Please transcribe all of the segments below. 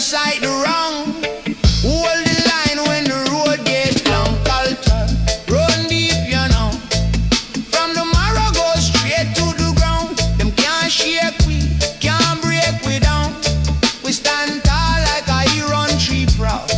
sight the wrong. Hold the line when the road get long. Culture, run deep, you know. From the marrow go straight to the ground. Them can't shake we, can't break we down. We stand tall like a iron tree proud.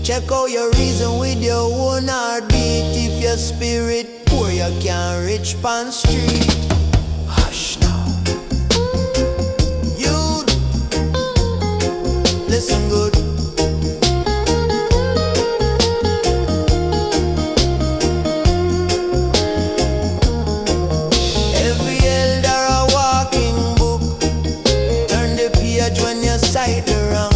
Check out your reason with your own heartbeat. If your spirit poor, you can't reach Pan Street. Hush now. You listen good. Every elder a walking book. Turn the page when you sight the wrong.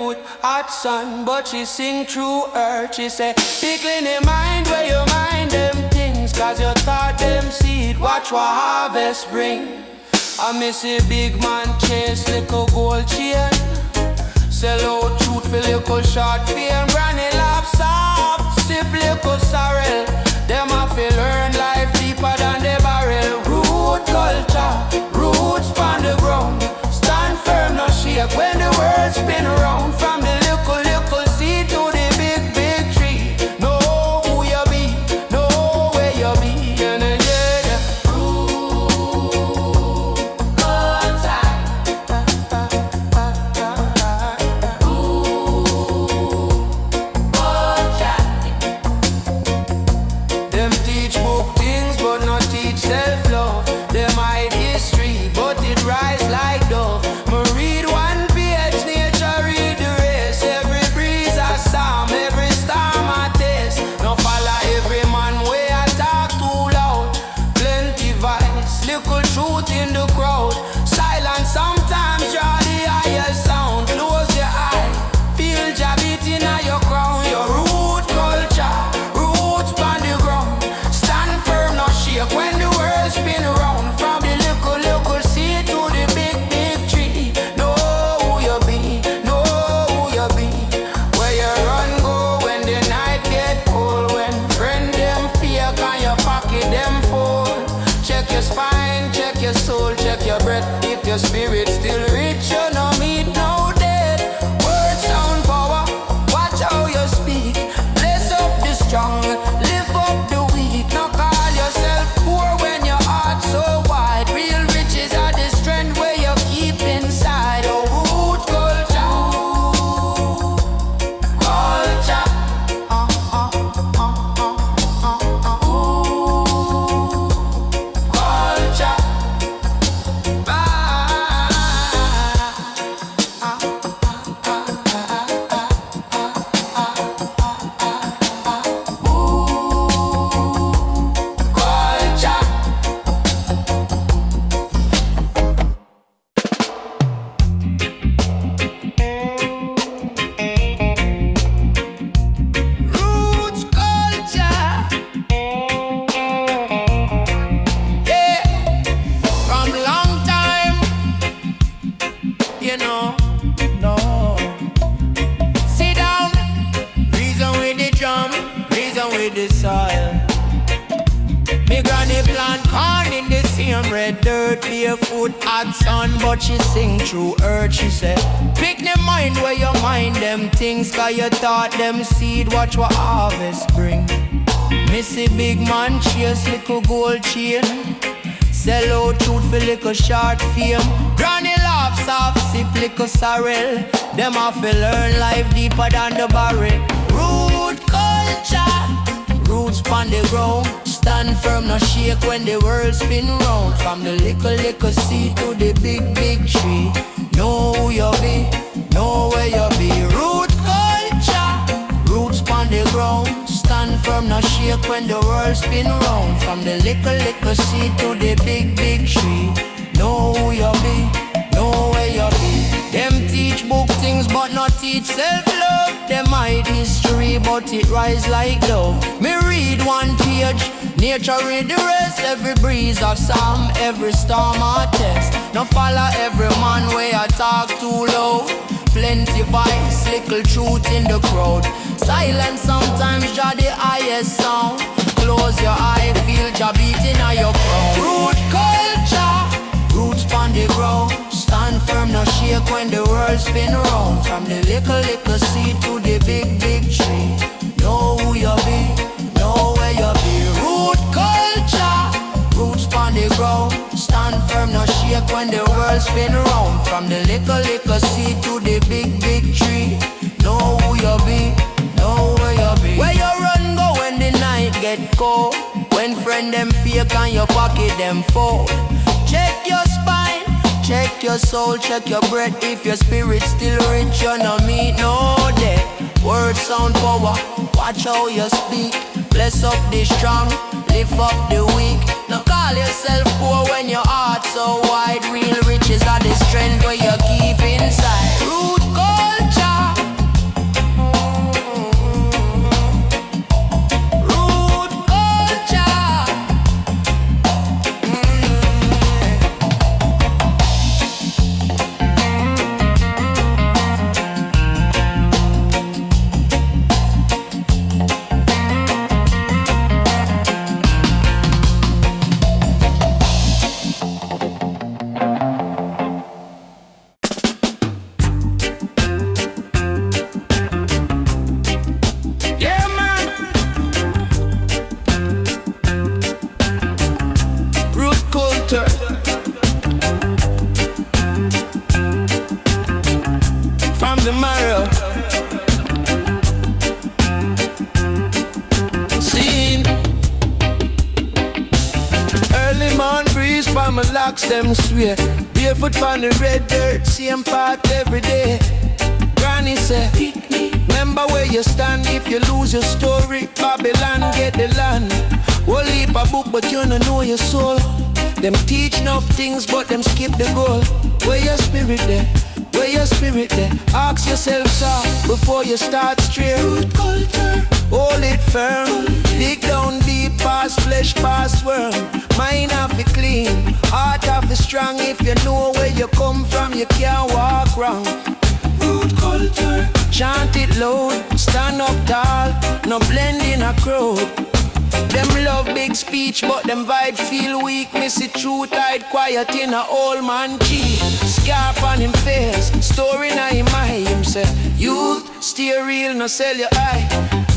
barefoot, hot sun, but she sing through earth. She say, pickling in mind where you mind them things, cause you thought them seed, watch what harvest bring. I miss a big man chase little gold chain, sell out truth for little short fame. Granny laugh soft, sip little sorrel. Them have to learn life deeper than the barrel. Root culture, roots on the ground. Stand firm, no shake when the world spin around. From the little seed to the big tree. Know who you be, know where you be. And self-love, them hide history, but it rise like dove. Me read one page, nature read the race. Every breeze a psalm, every storm a taste. No follow every man way I talk too loud. Plenty vice, little truth in the crowd. Silence sometimes draw the higher sound. Close your eye, feel your beating on your crown. Your root culture, roots on the ground. Stand firm, no shake when the spin around. From the little seed to the big tree. Know who you be, know who you be. Where you run go when the night get cold. When friend them fear, can your pocket them full. Check your spine, check your soul, check your breath. If your spirit still rich, you no meet no dead. Word sound power, watch how you speak. Bless up the strong, lift up the weak. Now call yourself poor when your heart so wide. Real riches are the strength where you keep inside. Oh, root culture, culture. Culture. Roots culture. Yeah, from long time, you know, no. Sit down, reason with the drum, reason with the soil. Me granny plant corn in the same red dirt, barefoot, hot sun, but she sing through earth. She said, pick the mind where you mind them things, cause you thought them seed, watch what harvest bring. Missy big man chase little gold chain, sell out truth for little short fame. Granny laugh soft, sip little sorrel. Them have to learn life deeper than the barrel. Root culture, roots on the ground. Stand firm, no shake when the world spin round. From the little seed to the big tree. Know who you be, know where you be. Root culture, roots on the ground. Stand firm, no shake when the world spin round. From the little seed to the big tree. Know who you be, know where you be. Them teach book things but not teach self-love. Them hide history but it rise like dove. Me read one page, nature read the rest. Every breeze of psalm, every storm a test. No follow every man where I talk too low. Plenty vice, little truth in the crowd. Silence sometimes draw the highest sound. Close your eye, feel your beating on your crown. Root culture, roots on the ground. Stand firm, no shake when the world spin round. From the little seed to the big tree. Know who you be, know where you be. Root culture, roots on the ground. Stand firm, no shake when the world spin round. From the little seed to the big tree. Know who you be, know where you be. Where you run go when the night get cold. When friend them fake and your pocket them fold. Check your spine, check your soul, check your breath. If your spirit still rich, you no meet no death. Word sound power, watch how you speak. Bless up the strong, lift up the weak. Now call yourself poor when your heart so wide. Real riches are the strength where you keep inside. Root culture, locks them swear. Barefoot on the red dirt, same path every day. Granny said, remember where you stand if you lose your story. Babylon get the land. Whole heap a book but you don't know your soul. Them teach enough things but them skip the goal. Where your spirit there? Where your spirit there? Ask yourself so before you start stray. Root culture, hold it firm. Dig down deep past flesh, past worm. Mind have it clean, heart have it strong. If you know where you come from, you can't walk wrong. Root culture, chant it loud, stand up tall, no blend in a crowd. Them love big speech, but them vibe feel weak. Miss it true tight, quiet in a old man cheek. Scarf on him face, story na him eye. Him say, youth, stay real, no sell your eye.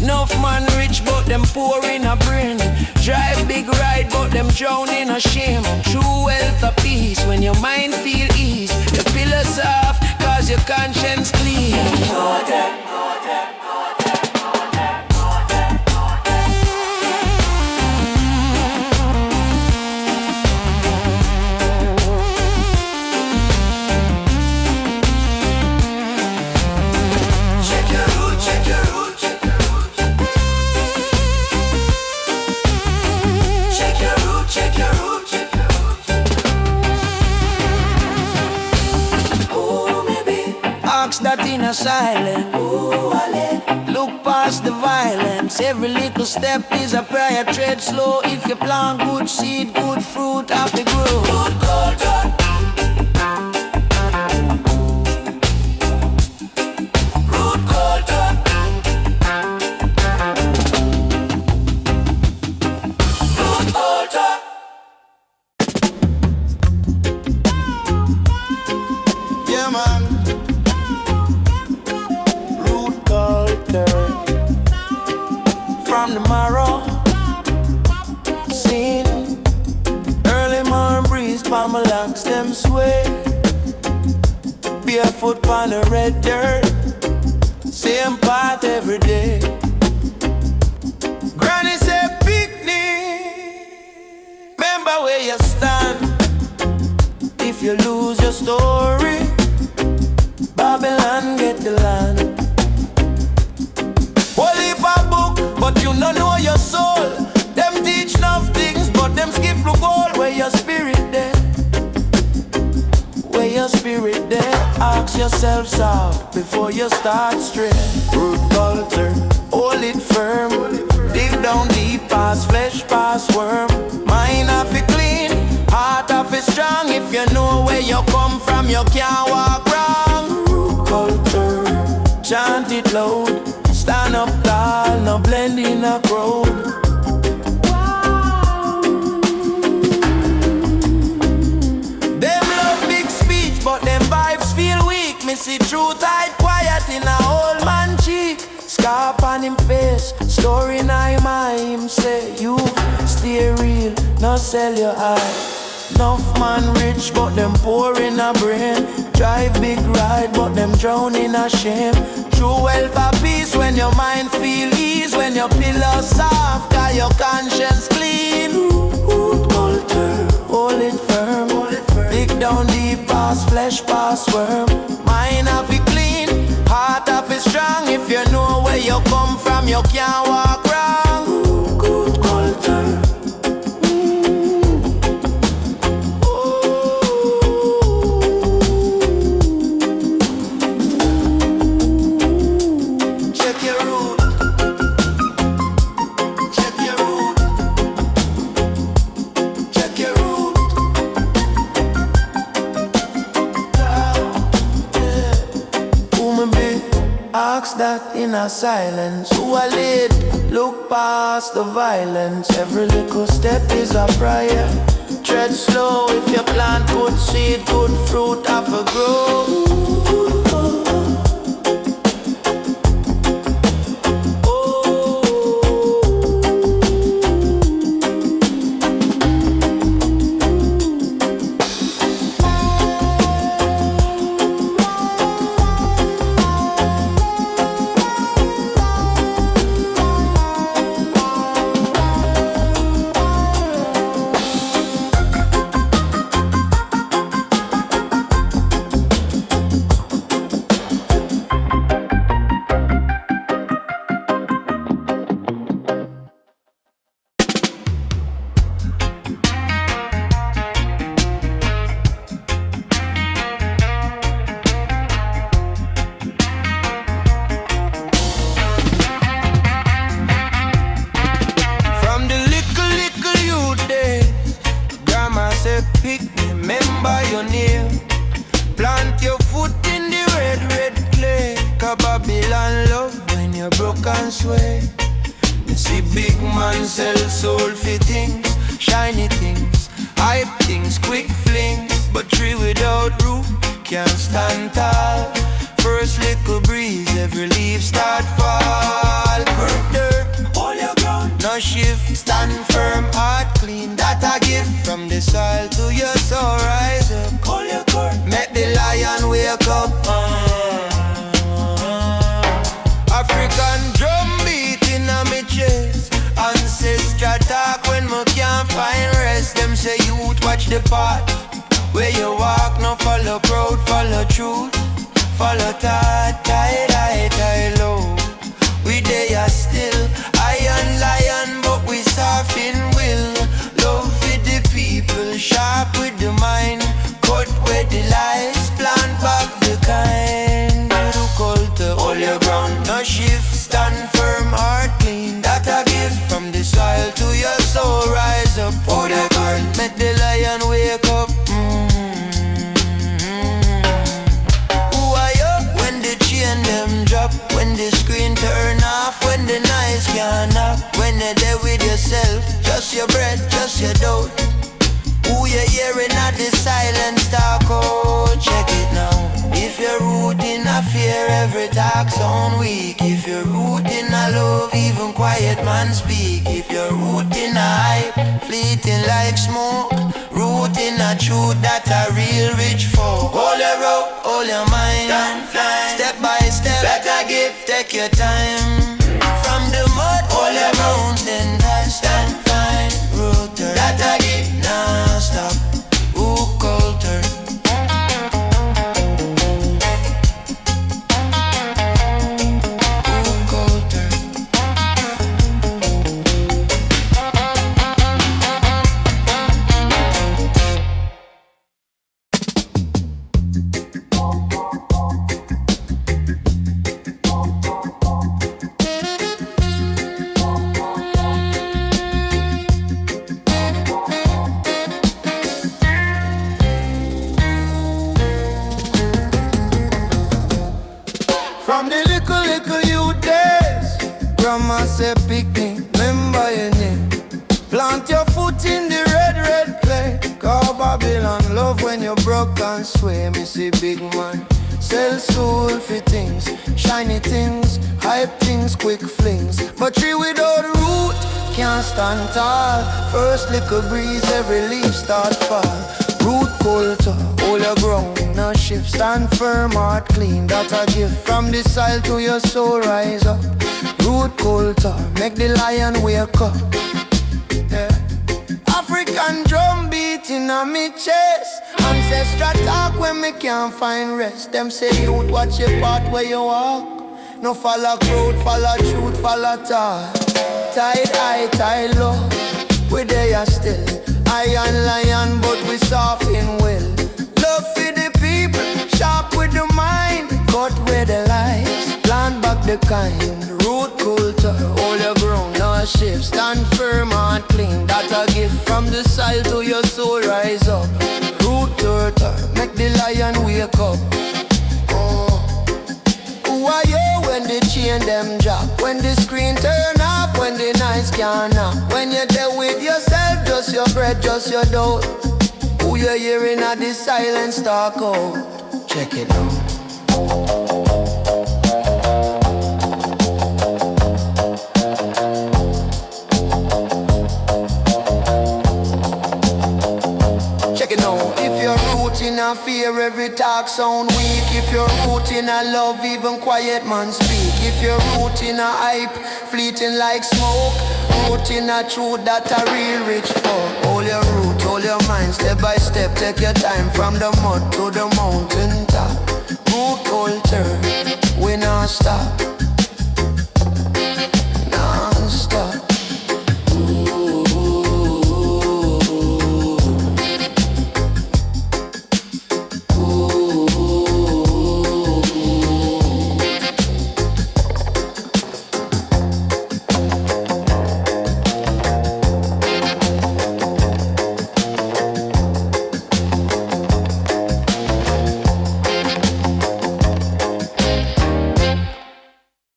Enough man rich, but them poor in a brain. Drive big ride, but them drown in a shame. True wealth of peace, when your mind feel ease. The pillars off, cause your conscience clean. That in a silence. Look past the violence. Every little step is a prayer. Tread slow. If you plant good seed, good fruit, happy grow. Good culture. Root culture. Root culture. Yeah, man. From the marrow, seen early morning breeze, palm locks them sway. Barefoot on the red dirt, same path every day. Granny said, picnic, remember where you stand. If you lose your story, Babylon get the land. Whole heap of book, but you don't know your soul. Them teach enough things, but them skip the goal. Where your spirit there? Where your spirit there? Ask yourself soft before you start straight. Root culture, hold it firm. Dig down deep past flesh, past worm. Mind have it clean, heart have it strong. If you know where you come from, you can't walk wrong. Root culture, chant it loud. Stand up tall, no blend in a crowd. Them love big speech, but them vibes feel weak. Me see true tight, quiet in a old man cheek. Scarf on him face, story na him eye. Him say, you stay real, no sell your eye. Enough man rich, but them poor in a brain. Drive big ride, but them drown in a shame. True wealth of peace when your mind feel ease. When your pillow soft, got your conscience clean. Root culture, hold it firm. Dig down deep past flesh, past worm. Mind have it clean, heart have it strong. If you know where you come from, you can't walk wrong. Good culture. That in a silence, who I lead, look past the violence. Every little step is a prayer. Tread slow if you plant good seed, good fruit have a grow. You see big man sell soulful things, shiny things, hype things, quick flings. But tree without root can't stand tall. First little breeze, every leaf start fall. Work dirt, hold your ground, no shift, stand firm, heart clean. That a gift from the soil to your soul. Rise up, hold your court, make the lion wake up. African drum beat in a me chest. Ancestral talk when me can't find rest. Them say youth watch the path where you walk, no follow crowd, follow truth. Follow tight, tight, high, tight, low. We they are still iron lion, but we soft in will. Love with the people, sharp with the mind. Cut where the lies, plant back the kind. Do the culture, hold your ground, no shift, stand firm, heart clean. That a gift from the soil to your soul. Rise up, hold your ground, make the lion wake up. Them drop when the screen turn off, when the nights can't knock. When you're there with yourself, just your breath, just your doubt. Who you hearing at the silence talk? Oh, check it now. If you're rooting a fear, every talk sound weak. If you're rooting a love, even quiet man speak. If you're rooting a hype, fleeting like smoke. Rooting a truth that a real rich folk. Hold your rope, hold your mind, stand fine. Step by step, better give, take your time. From the mud, hold your mountain, stand fine. Rooter, that a give, nah stop. Who culture? From the little youth days, grandma said picnic, remember your name. Plant your foot in the red clay. Call Babylon love when you broke and sway. Me see big man sell soulful things, shiny things, hype things, quick flings. But tree without root can't stand tall. First little breeze, every leaf start fall. Root culture, hold your ground, no shift, stand firm, heart clean. That a gift from the soil to your soul. Rise up, root culture, make the lion wake up. Yeah. African drum beating on me chest. Ancestral talk when me can't find rest. Them say youth watch your path where you walk. No follow crowd, follow truth, follow talk. Tide high, tide low, we there still. Iron lion, but we soft in will. Love for the people, sharp with the mind. Cut where the lies, plant back the kind. Root culture, hold your ground, no shift. Stand firm and clean, that a gift from the soil to your soul. Rise up, root culture, make the lion wake up. Who are you when the chain them drop? When the screen turn off, when the nights can't knock. When you're there with yourself, just your breath, just your doubt. Who you hearing at the silence talk out? Check it out. If you're rooting a fear, every talk sound weak. If you're rooting a love, even quiet man speak. If you're rooting a hype, fleeting like smoke. Rooting a truth that a real rich folk. Hold your root, hold your mind, step by step. Take your time from the mud to the mountain top. Root culture, we not stop.